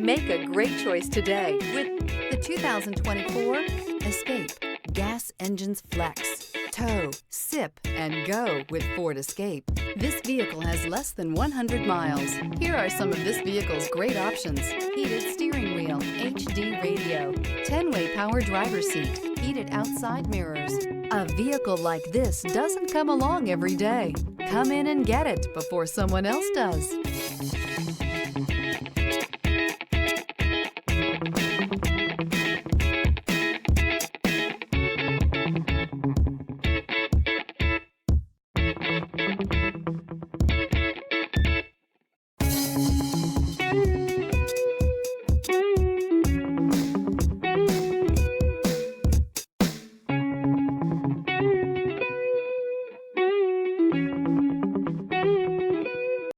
Make a great choice today with the 2024 Escape. Gas engines flex, tow, sip, and go with Ford Escape. This vehicle has less than 100 miles. Here are some of this vehicle's great options: heated steering wheel, HD radio, 10-way power driver's seat, heated outside mirrors. A vehicle like this doesn't come along every day. Come in and get it before someone else does.